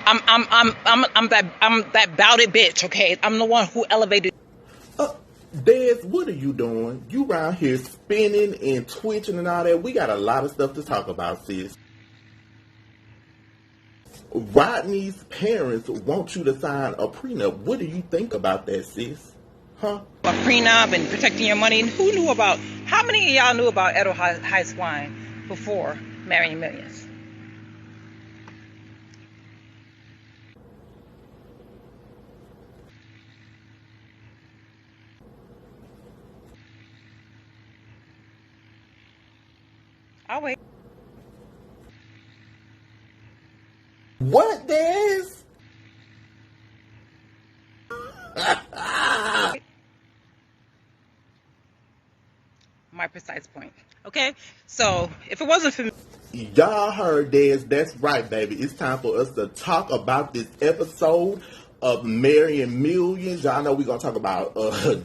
I'm that bouted bitch. Okay, I'm the one who elevated. Des, what are you doing? You around here spinning and twitching and all that. We got a lot of stuff to talk about, sis. Rodney's parents want you to sign a prenup. What do you think about that, sis? Huh? A prenup and protecting your money. And who knew about? How many of y'all knew about Edo Heights wine before marrying Millions? I'll wait. What, Des? My precise point. Okay, so if it wasn't for me, y'all heard Des. That's right, baby. It's time for us to talk about this episode of Marrying Millions. Y'all know we're going to talk about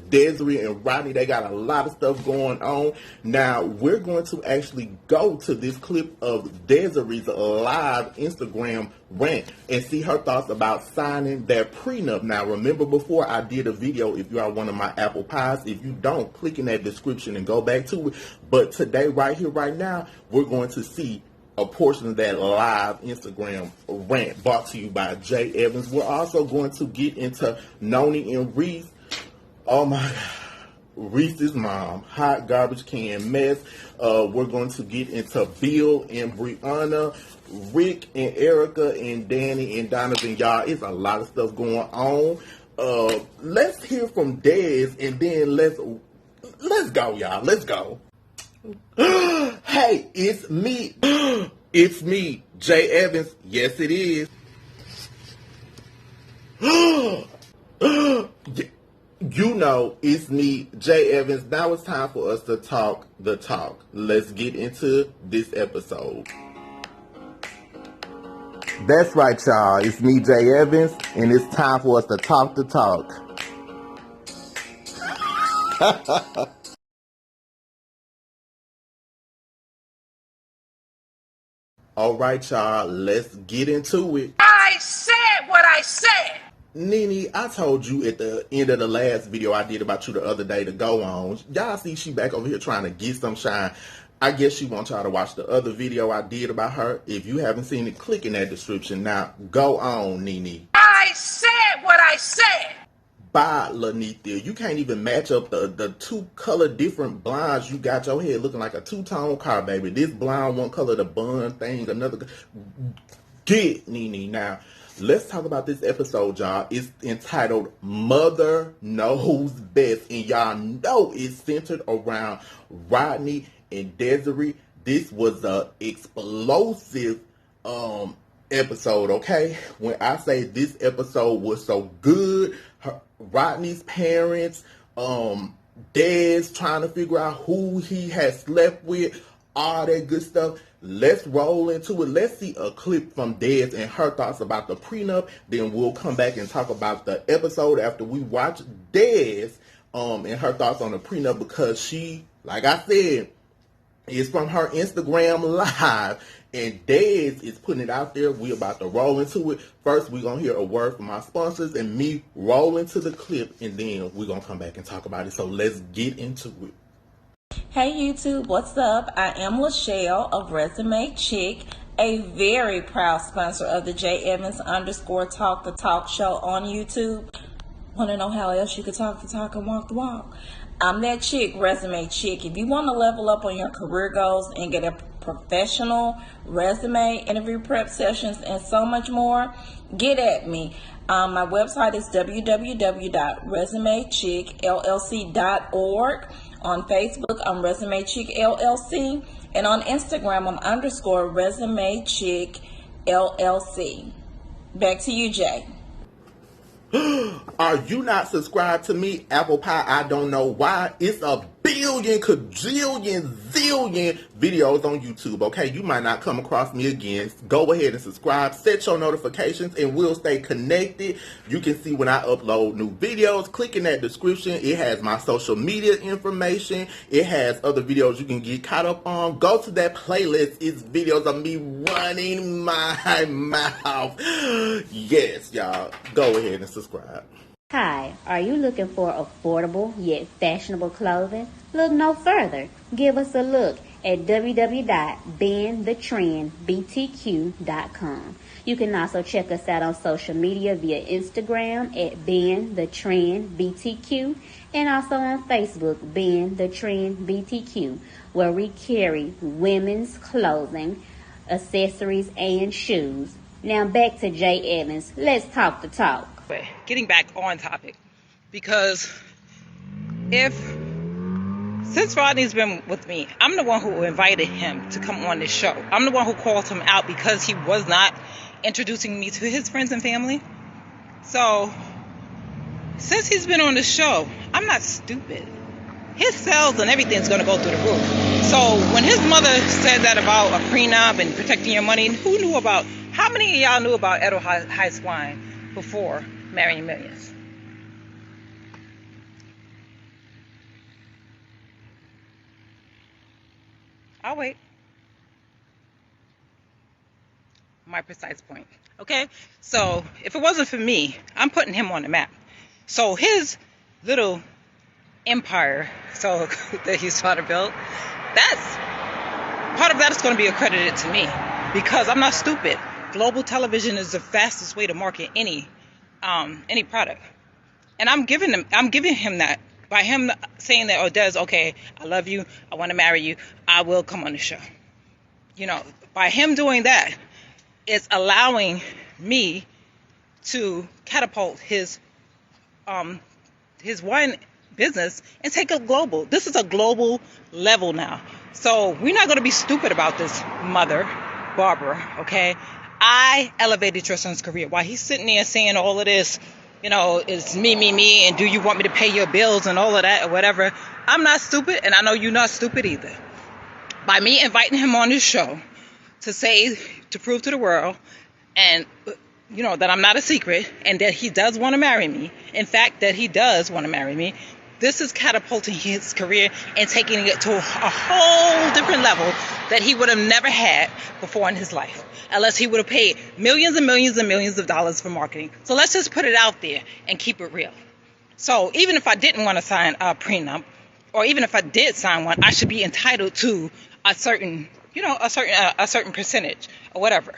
Desiree and Rodney. They got a lot of stuff going on. Now, we're going to actually go to this clip of Desiree's live Instagram rant and see her thoughts about signing that prenup. Now, remember before I did a video, if you are one of my apple pies, if you don't, click in that description and go back to it. But today, right here, right now, we're going to see a portion of that live Instagram rant brought to you by J.Evans. We're also going to get into Nonie and Reese. Oh my God. Reese's mom, hot garbage can mess. We're going to get into Bill and Brianna, Rick and Erica and Danny and Donovan. Y'all, it's a lot of stuff going on. Let's hear from Dez and then let's go, y'all. Let's go. Hey, it's me. It's me, J.Evans. Yes, it is. You know, it's me, J.Evans. Now it's time for us to talk the talk. Let's get into this episode. That's right, y'all. It's me, J.Evans, and it's time for us to talk the talk. All right, y'all, let's get into it. I said what I said. Nene, I told you at the end of the last video I did about you the other day to go on. Y'all see she back over here trying to get some shine. I guess she wants y'all to watch the other video I did about her. If you haven't seen it, click in that description. Now, go on, Nene. I said what I said. Bye, Lanithia. You can't even match up the two color different blinds. You got your head looking like a two-tone car, baby. This blind one color, the bun thing, another. Get, Nene. Now, let's talk about this episode, y'all. It's entitled Mother Knows Best. And y'all know it's centered around Rodney and Desiree. This was a explosive episode, okay? When I say this episode was so good, Rodney's parents, Des trying to figure out who he has slept with, all that good stuff. Let's roll into it. Let's see a clip from Des and her thoughts about the prenup. Then we'll come back and talk about the episode after we watch Des and her thoughts on the prenup, because she, like I said, is from her Instagram live, and Des is putting it out there. We about to roll into it. First, we're going to hear a word from our sponsors and me roll into the clip, and then we're going to come back and talk about it. So let's get into it. Hey YouTube, what's up? I am Lachelle of Resume Chick, a very proud sponsor of the J.Evans _ Talk the Talk show on YouTube. Want to know how else you could talk the talk and walk the walk? I'm that chick, Resume Chick. If you want to level up on your career goals and get a professional resume, interview prep sessions, and so much more, get at me. My website is www.resumechickllc.org. On Facebook, I'm Resume Chick LLC. And on Instagram, I'm _ Resume Chick LLC. Back to you, Jay. Are you not subscribed to me, Apple Pie? I don't know why. It's a big billion, cajillion, zillion videos on YouTube, okay? You might not come across me again. Go ahead and subscribe, set your notifications, and we'll stay connected. You can see when I upload new videos. Click in that description. It has my social media information. It has other videos you can get caught up on. Go to that playlist. It's videos of me running my mouth. Yes, y'all. Go ahead and subscribe. Hi, are you looking for affordable yet fashionable clothing? Look no further. Give us a look at www.bendthetrendbtq.com. You can also check us out on social media via Instagram at bendthetrendbtq and also on Facebook, Bend the Trend BTQ, where we carry women's clothing, accessories, and shoes. Now back to J.Evans. Let's talk the talk. Getting back on topic, because since Rodney's been with me, I'm the one who invited him to come on this show. I'm the one who called him out because he was not introducing me to his friends and family. So since he's been on the show, I'm not stupid. His sales and everything's going to go through the roof. So when his mother said that about a prenup and protecting your money, who knew about, how many of y'all knew about Edelweiss House wine before marrying millions? I'll wait. My precise point. Okay? So if it wasn't for me, I'm putting him on the map. So his little empire that he's trying to build, that's part of that is going to be accredited to me, because I'm not stupid. Global television is the fastest way to market any product, and I'm giving him that by him saying that, oh, Des, okay, I love you, I want to marry you, I will come on the show. You know, by him doing that, it's allowing me to catapult his wine business and take it global. This is a global level now. So we're not going to be stupid about this, mother, Barbara, okay? I elevated your son's career. While he's sitting there saying all of this, you know, it's me, and do you want me to pay your bills and all of that or whatever, I'm not stupid, and I know you're not stupid either. By me inviting him on this show to prove to the world, and you know, that I'm not a secret, and that he does want to marry me. In fact, that he does want to marry me. This is catapulting his career and taking it to a whole different level that he would have never had before in his life, unless he would have paid millions and millions and millions of dollars for marketing. So let's just put it out there and keep it real. So even if I didn't want to sign a prenup, or even if I did sign one, I should be entitled to a certain percentage or whatever.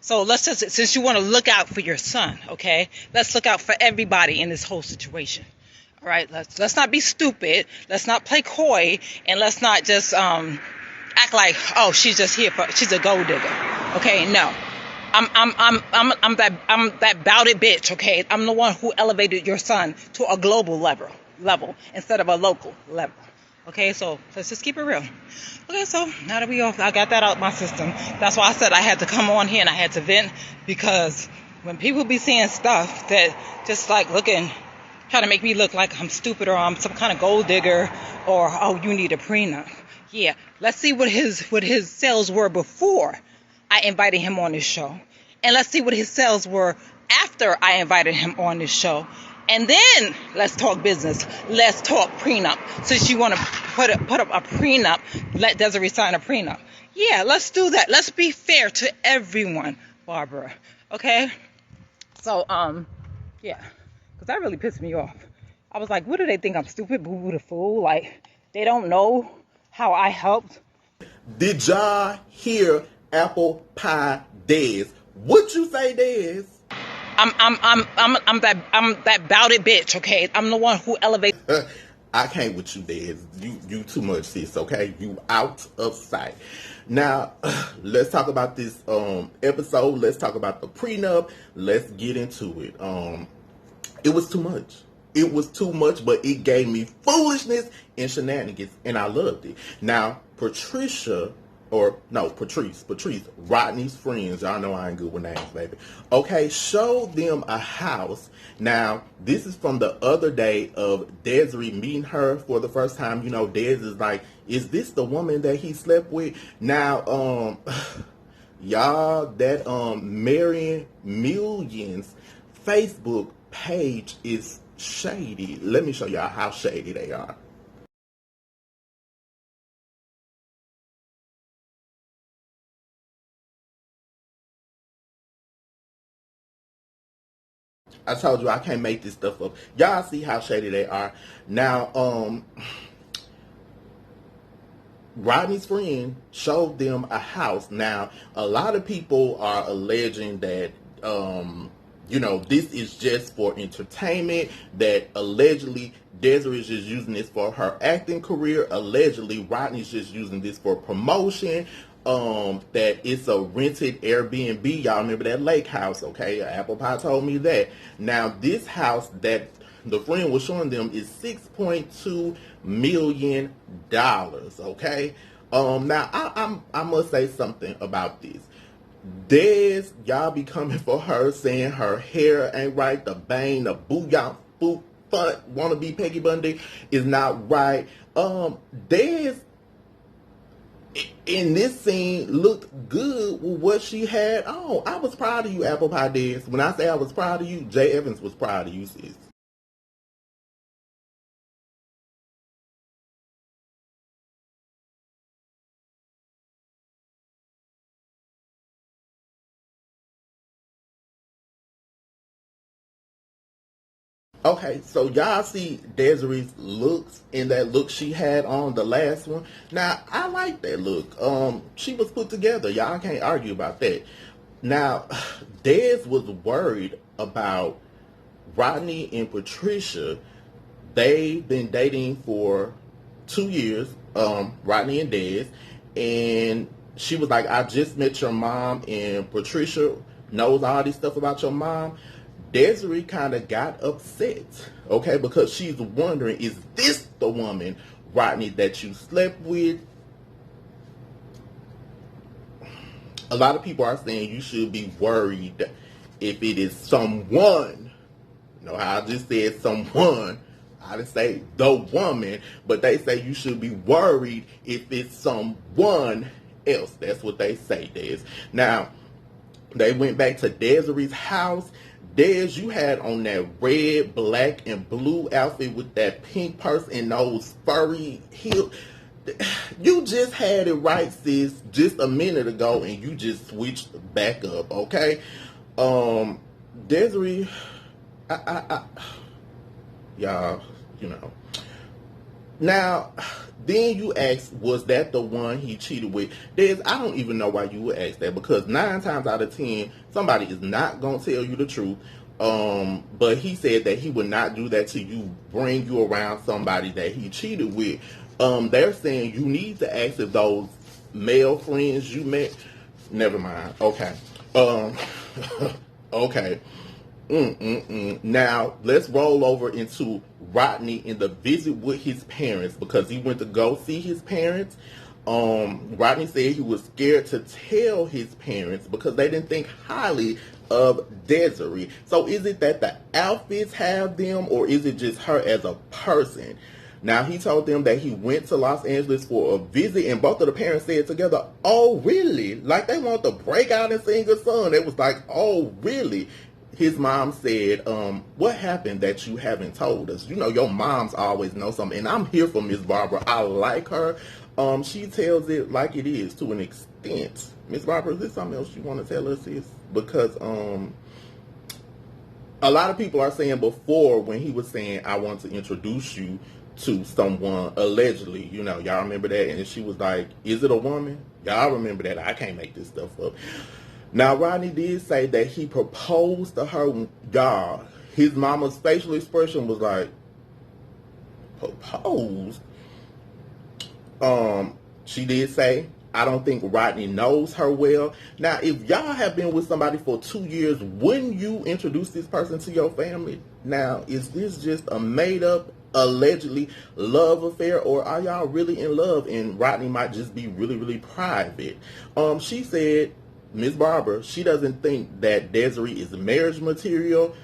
So let's just, since you want to look out for your son, okay, let's look out for everybody in this whole situation. All right, let's not be stupid. Let's not play coy, and let's not just act like, oh, she's just here she's a gold digger. Okay, no, I'm that bout it bitch. Okay, I'm the one who elevated your son to a global level instead of a local level. Okay, so let's just keep it real. Okay, so now that I got that out of my system, that's why I said I had to come on here and I had to vent, because when people be saying stuff that just like trying to make me look like I'm stupid, or I'm some kind of gold digger, or, oh, you need a prenup. Yeah, let's see what his sales were before I invited him on this show. And let's see what his sales were after I invited him on this show. And then let's talk business. Let's talk prenup. Since you want to put up a prenup, let Desiree sign a prenup. Yeah, let's do that. Let's be fair to everyone, Barbara. Okay? So, yeah. Because that really pissed me off. I was like, what do they think? I'm stupid, boo-boo the fool? Like, they don't know how I helped. Did y'all hear apple pie Des? What you say, Des? I'm that bout it bitch, okay? I'm the one who elevates. I can't with you, Des. You too much, sis, okay? You out of sight. Now, let's talk about this episode. Let's talk about the prenup. Let's get into it. It was too much. It was too much, but it gave me foolishness and shenanigans, and I loved it. Now, Patricia or no, Patrice, Rodney's friends, y'all know I ain't good with names, baby. Okay, showed them a house. Now, this is from the other day of Desiree meeting her for the first time. You know, Des is like, is this the woman that he slept with? Now, y'all, that Marion Millions Facebook page is shady. Let me show y'all how shady they are. I told you I can't make this stuff up. Y'all see how shady they are. Now, Rodney's friend showed them a house. Now, a lot of people are alleging that, you know, this is just for entertainment, that allegedly Desiree is just using this for her acting career. Allegedly, Rodney's just using this for promotion. That it's a rented Airbnb. Y'all remember that lake house, okay? Apple Pie told me that. Now, this house that the friend was showing them is $6.2 million, okay? Now, I must say something about this. Des, y'all be coming for her, saying her hair ain't right, the bang, the booyah, boot, fun, wanna be Peggy Bundy is not right. Des in this scene looked good with what she had on. I was proud of you, Apple Pie Des. When I say I was proud of you, J.Evans was proud of you, sis. Okay, so y'all see Desiree's looks in that look she had on the last one. Now, I like that look. She was put together. Y'all can't argue about that. Now, Des was worried about Rodney and Patricia. They've been dating for 2 years, Rodney and Des, and she was like, I just met your mom, and Patricia knows all this stuff about your mom. Desiree kind of got upset, okay, because she's wondering, is this the woman, Rodney, that you slept with? A lot of people are saying you should be worried if it is someone. You know how I just said someone. I didn't say the woman, but they say you should be worried if it's someone else. That's what they say, Des. Now, they went back to Desiree's house. Des, you had on that red, black, and blue outfit with that pink purse and those furry heels. You just had it right, sis, just a minute ago, and you just switched back up, okay? Desiree, y'all, you know. Now, then you ask, was that the one he cheated with? Des, I don't even know why you would ask that, because 9 times out of 10, somebody is not going to tell you the truth. But he said that he would not do that to you, bring you around somebody that he cheated with. They're saying you need to ask if those male friends you met, never mind. Okay. Okay. Now, let's roll over into Rodney in the visit with his parents, because he went to go see his parents. Rodney said he was scared to tell his parents because they didn't think highly of Desiree. So is it that the outfits have them, or is it just her as a person? Now, he told them that he went to Los Angeles for a visit, and both of the parents said together, oh, really? Like they want to break out and sing a song. It was like, oh, really? His mom said, what happened that you haven't told us? You know, your moms always know something. And I'm here for Miss Barbara. I like her. She tells it like it is to an extent. Miss Barbara, is there something else you want to tell us, sis? Because a lot of people are saying before, when he was saying, I want to introduce you to someone, allegedly, you know, y'all remember that? And she was like, is it a woman? Y'all remember that? I can't make this stuff up. Now, Rodney did say that he proposed to her. God, his mama's facial expression was like, proposed? She did say, I don't think Rodney knows her well. Now, if y'all have been with somebody for 2 years, wouldn't you introduce this person to your family? Now, is this just a made-up allegedly love affair, or are y'all really in love and Rodney might just be really, really private? She said, Miss Barbara, she doesn't think that Desiree is marriage material.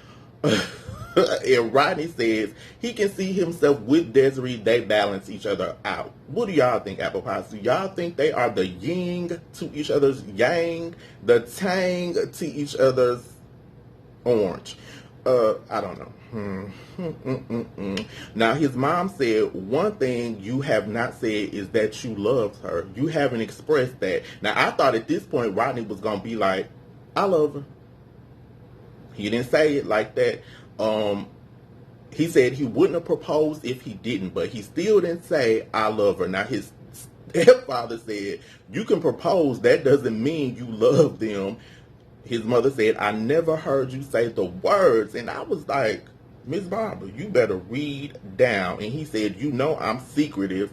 And Rodney says he can see himself with Desiree. They balance each other out. What do y'all think, Apple Pies? Do y'all think they are the yin to each other's yang, the tang to each other's orange? I don't know. Now, his mom said, one thing you have not said is that you loved her. You haven't expressed that. Now, I thought at this point Rodney was going to be like, I love her. He didn't say it like that. He said he wouldn't have proposed if he didn't, but he still didn't say, I love her. Now, his stepfather said, you can propose. That doesn't mean you love them. His mother said, I never heard you say the words. And I was like, Miss Barbara, you better read down. And he said, you know I'm secretive.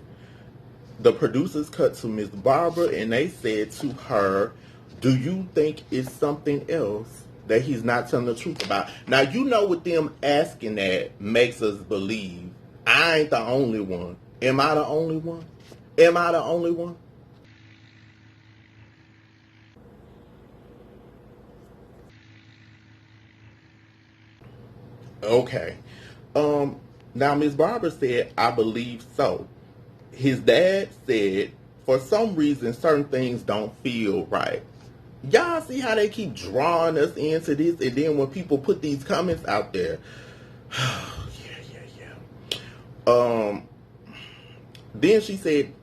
The producers cut to Miss Barbara and they said to her, do you think it's something else that he's not telling the truth about? Now, you know with them asking that makes us believe I ain't the only one. Am I the only one? Am I the only one? Okay. Now Miss Barbara said, I believe so. His dad said, for some reason, certain things don't feel right. Y'all see how they keep drawing us into this, and then when people put these comments out there, yeah. Then she said,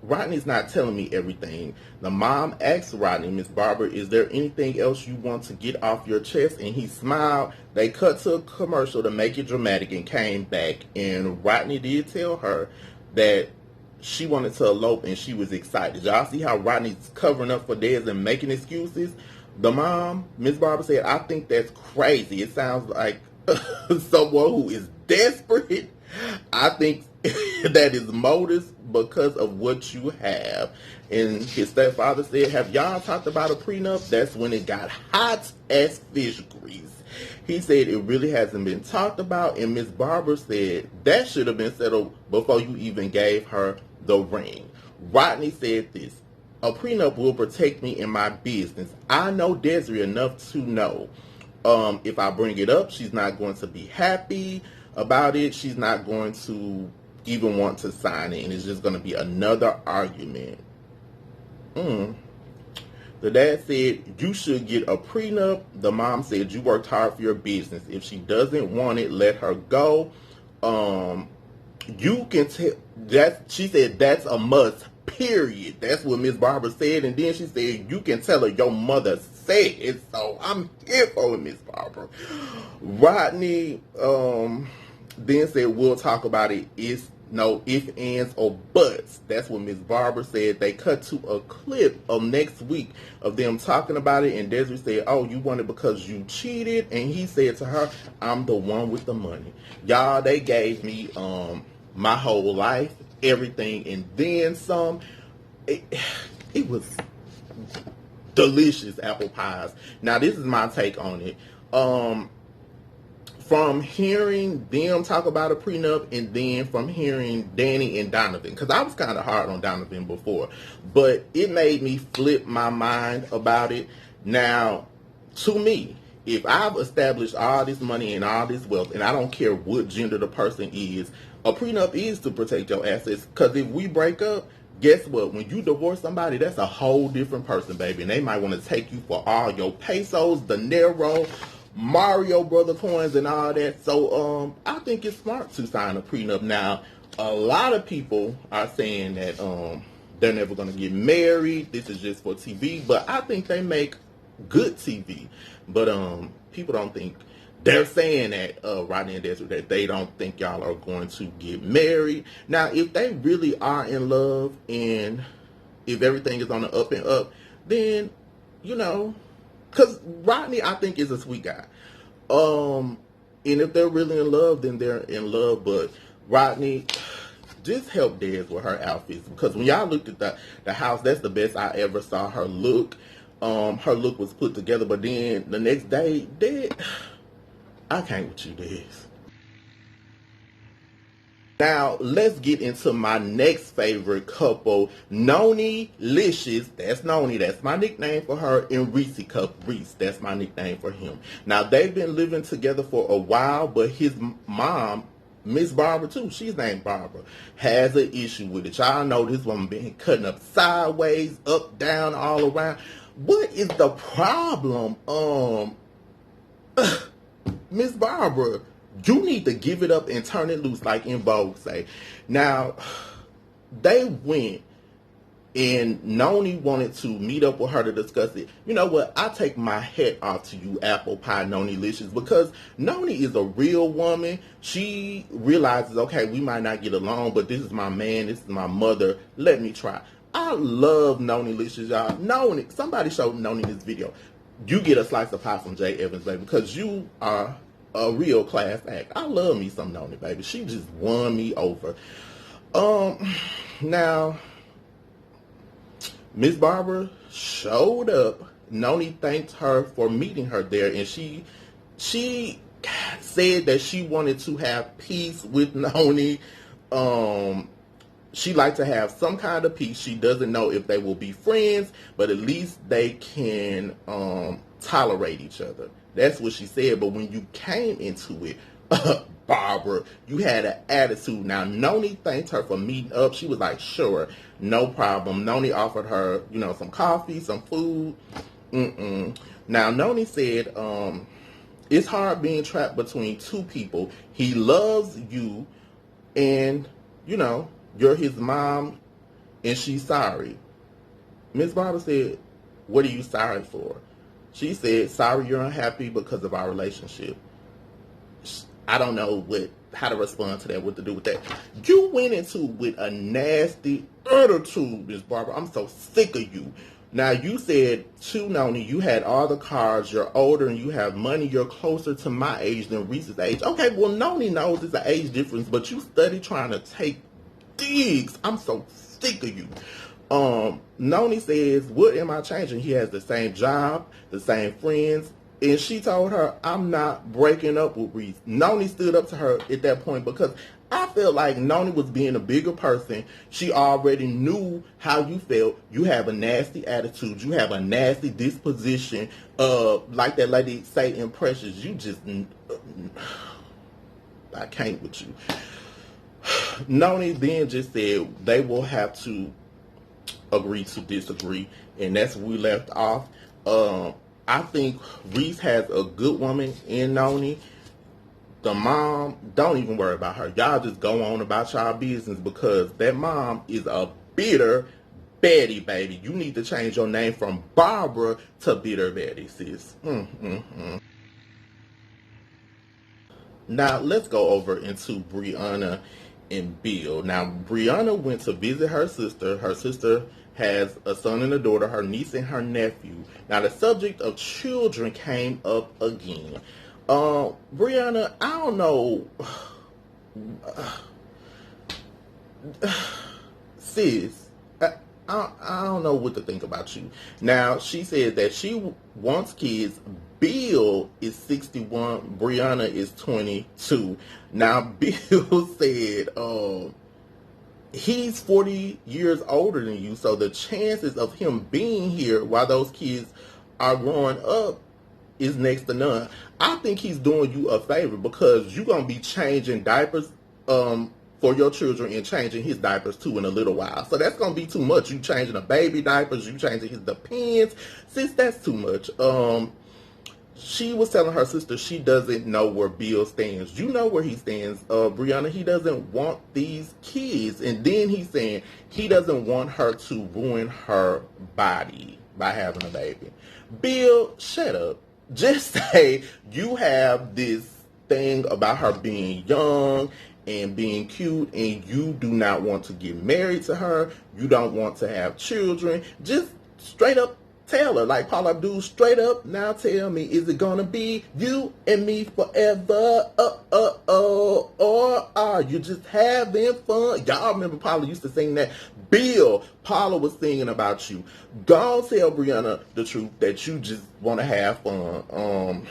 Rodney's not telling me everything. The mom asked Rodney, Miss Barbara, is there anything else you want to get off your chest? And he smiled. They cut to a commercial to make it dramatic and came back. And Rodney did tell her that she wanted to elope and she was excited. Y'all see how Rodney's covering up for Dez and making excuses? The mom, Miss Barbara, said, I think that's crazy. It sounds like someone who is desperate. I think that is modus because of what you have. And his stepfather said, have y'all talked about a prenup? That's when it got hot as fish grease. He said it really hasn't been talked about. And Miss Barbara said that should have been settled before you even gave her the ring. Rodney said this, a prenup will protect me in my business. I know Desiree enough to know if I bring it up, she's not going to be happy about it. She's not going to even want to sign it, and it's just going to be another argument. The dad said, you should get a prenup. The mom said, you worked hard for your business. If she doesn't want it, let her go. You can tell that, she said, that's a must, period. That's what Miss Barbara said. And then she said, you can tell her your mother said it. So I'm here for it, Miss Barbara. Rodney then said, we'll talk about it. It's no ifs, ands, or buts. That's what Miss Barbara said. They cut to a clip of next week of them talking about it. And Desiree said, oh, you want it because you cheated? And he said to her, I'm the one with the money. Y'all, they gave me my whole life, everything, and then some. It was delicious apple pies. Now, this is my take on it. From hearing them talk about a prenup and then from hearing Danny and Donovan, because I was kind of hard on Donovan before, but it made me flip my mind about it. Now, to me, if I've established all this money and all this wealth, and I don't care what gender the person is, a prenup is to protect your assets, because if we break up, guess what? When you divorce somebody, that's a whole different person, baby, and they might want to take you for all your pesos, dinero, Mario Brother coins, and all that. So I think it's smart to sign a prenup. Now, a lot of people are saying that they're never going to get married. This is just for TV. But I think they make good TV. But people don't think, they're saying that, Rodney and Desiree, that they don't think y'all are going to get married. Now, if they really are in love and if everything is on the up and up, then, you know, because Rodney, I think, is a sweet guy. And if they're really in love, then they're in love. But Rodney, just help Dez with her outfits. Because when y'all looked at the house, that's the best I ever saw her look. Her look was put together. But then the next day, Dez, I can't with you, Dez. Now, let's get into my next favorite couple, Nonie Licious, that's Nonie, that's my nickname for her, and Reese Cup, Reese, that's my nickname for him. Now, they've been living together for a while, but his mom, Miss Barbara too, she's named Barbara, has an issue with it. Y'all know this woman been cutting up sideways, up, down, all around. What is the problem? Miss Barbara, you need to give it up and turn it loose, like envogue say. Now, they went, and Noni wanted to meet up with her to discuss it. You know what? I take my hat off to you, Apple Pie Noni Licious, because Noni is a real woman. She realizes, okay, we might not get along, but this is my man, this is my mother. Let me try. I love Noni Licious, y'all. Noni, somebody showed Noni this video. You get a slice of pie from J.Evans, baby, because you are a real class act. I love me some Noni, baby. She just won me over. Now, Miss Barbara showed up. Noni thanked her for meeting her there, and she said that she wanted to have peace with Noni. She liked to have some kind of peace. She doesn't know if they will be friends, but at least they can tolerate each other. That's what she said. But when you came into it, Barbara, you had an attitude. Now, Noni thanked her for meeting up. She was like, sure, no problem. Noni offered her, you know, some coffee, some food. Now, Noni said, it's hard being trapped between two people. He loves you, and, you know, you're his mom, and she's sorry. Miss Barbara said, what are you sorry for? She said, sorry you're unhappy because of our relationship. I don't know how to respond to that, what to do with that. You went into with a nasty attitude, Miss Barbara. I'm so sick of you. Now, you said to Noni, you had all the cars, you're older, and you have money, you're closer to my age than Reese's age. Okay, well, Noni knows it's an age difference, but you study trying to take digs. I'm so sick of you. Noni says, what am I changing? He has the same job, the same friends, and she told her, I'm not breaking up with Reese. Noni stood up to her at that point because I felt like Noni was being a bigger person. She already knew how you felt. You have a nasty attitude. You have a nasty disposition. Like that lady say in Precious, you just, I can't with you. Noni then just said they will have to agree to disagree, and that's where we left off. I think Reese has a good woman in Noni. The mom, don't even worry about her. Y'all just go on about y'all business because that mom is a bitter Betty, baby. You need to change your name from Barbara to Bitter Betty, sis. Now, let's go over into Brianna and Bill. Now, Brianna went to visit her sister. Her sister has a son and a daughter, her niece and her nephew. Now, the subject of children came up again. Brianna, I don't know. Sis, I don't know what to think about you. Now, she said that she wants kids. Bill is 61. Brianna is 22. Now, Bill said he's 40 years older than you, so the chances of him being here while those kids are growing up is next to none. I think he's doing you a favor because you're going to be changing diapers for your children and changing his diapers too in a little while. So that's going to be too much. You changing the baby diapers, you changing his depends. Sis, that's too much. She was telling her sister she doesn't know where Bill stands. You know where he stands, Brianna. He doesn't want these kids. And then he's saying he doesn't want her to ruin her body by having a baby. Bill, shut up. Just say you have this thing about her being young and being cute and you do not want to get married to her. You don't want to have children. Just straight up tell her, like Paula Abdul, straight up, now tell me, is it gonna be you and me forever? Or are you just having fun? Y'all remember Paula used to sing that? Bill, Paula was singing about you. Go tell Brianna the truth that you just want to have fun.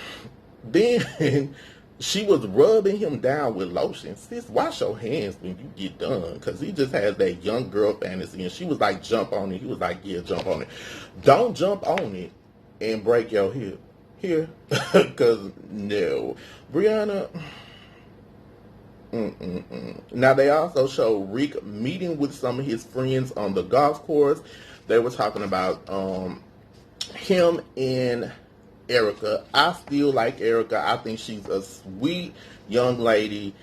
Then she was rubbing him down with lotion. Sis, wash your hands when you get done, because he just has that young girl fantasy. And she was like, jump on it. He was like, yeah, jump on it. Don't jump on it and break your hip here, because no, Brianna. Now they also show Rick meeting with some of his friends on the golf course. They were talking about him and Erica. I still like Erica. I think she's a sweet young lady.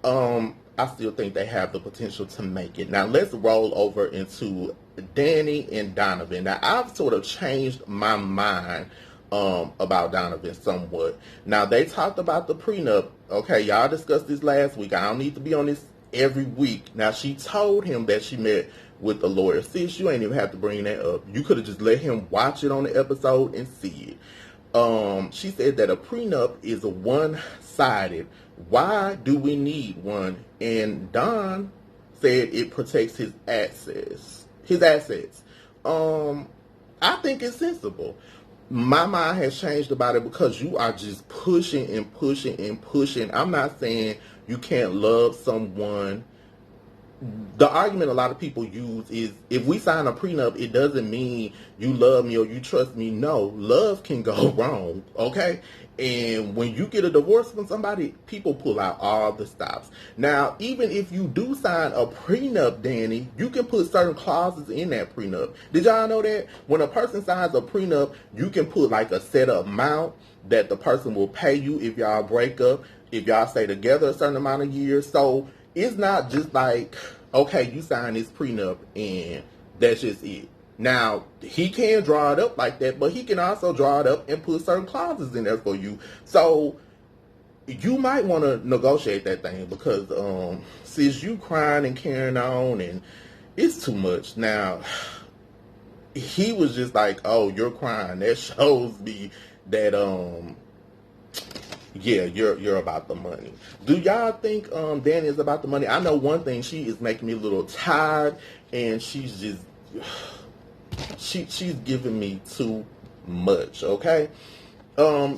I still think they have the potential to make it. Now let's roll over into Danny and Donovan. Now I've sort of changed my mind about Donovan somewhat. Now they talked about the prenup. Okay, y'all discussed this last week. I don't need to be on this every week. Now she told him that she met with the lawyer. Sis, you ain't even have to bring that up. You could have just let him watch it on the episode and see it. She said that a prenup is a one-sided. Why do we need one? And Don said it protects his assets. I think it's sensible. My mind has changed about it because you are just pushing and pushing and pushing. I'm not saying you can't love someone. The argument a lot of people use is if we sign a prenup, it doesn't mean you love me or you trust me. No, love can go wrong, okay? And when you get a divorce from somebody, people pull out all the stops. Now, even if you do sign a prenup, Danny, you can put certain clauses in that prenup. Did y'all know that? When a person signs a prenup, you can put like a set amount that the person will pay you if y'all break up, if y'all stay together a certain amount of years. So it's not just like, okay, you sign this prenup and that's just it. Now, he can draw it up like that, but he can also draw it up and put certain clauses in there for you. So you might want to negotiate that thing because since you crying and carrying on and it's too much. Now, he was just like, oh, you're crying. That shows me that yeah, you're about the money. Do y'all think Danny is about the money? I know one thing, she is making me a little tired, and she's just she's giving me too much, okay?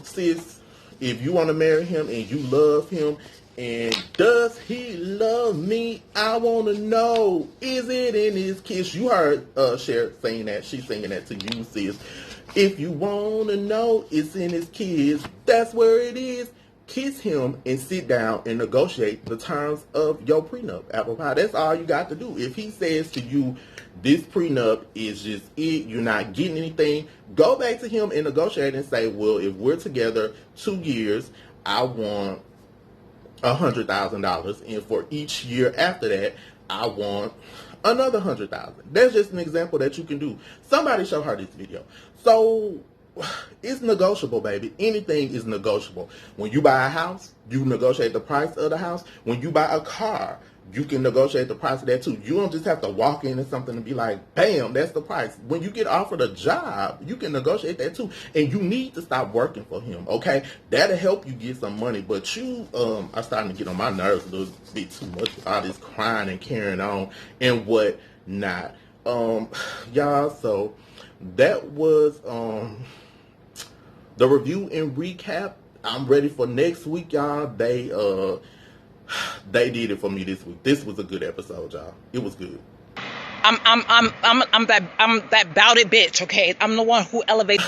Sis, if you want to marry him and you love him, and does he love me? I want to know. Is it in his kiss? You heard Cher saying that. She's singing that to you, sis. If you want to know, it's in his kiss. That's where it is. Kiss him and sit down and negotiate the terms of your prenup, apple pie. That's all you got to do. If he says to you, this prenup is just it, you're not getting anything, go back to him and negotiate and say, well, if we're together 2 years, I want $100,000, and for each year after that, I want another $100,000. That's just an example that you can do. Somebody show her this video. So it's negotiable, baby. Anything is negotiable. When you buy a house, you negotiate the price of the house. When you buy a car, you can negotiate the price of that too. You don't just have to walk into something and be like, bam, that's the price. When you get offered a job, you can negotiate that too. And you need to stop working for him, okay? That'll help you get some money. But you are starting to get on my nerves a little bit too much with all this crying and carrying on and what not. Y'all, so that was the review and recap. I'm ready for next week, y'all. They did it for me this week. This was a good episode, y'all. It was good. I'm that bout it bitch, okay? I'm the one who elevates.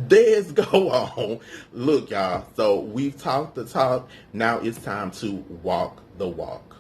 Let's go on. Look, y'all. So we've talked the talk. Now it's time to walk the walk.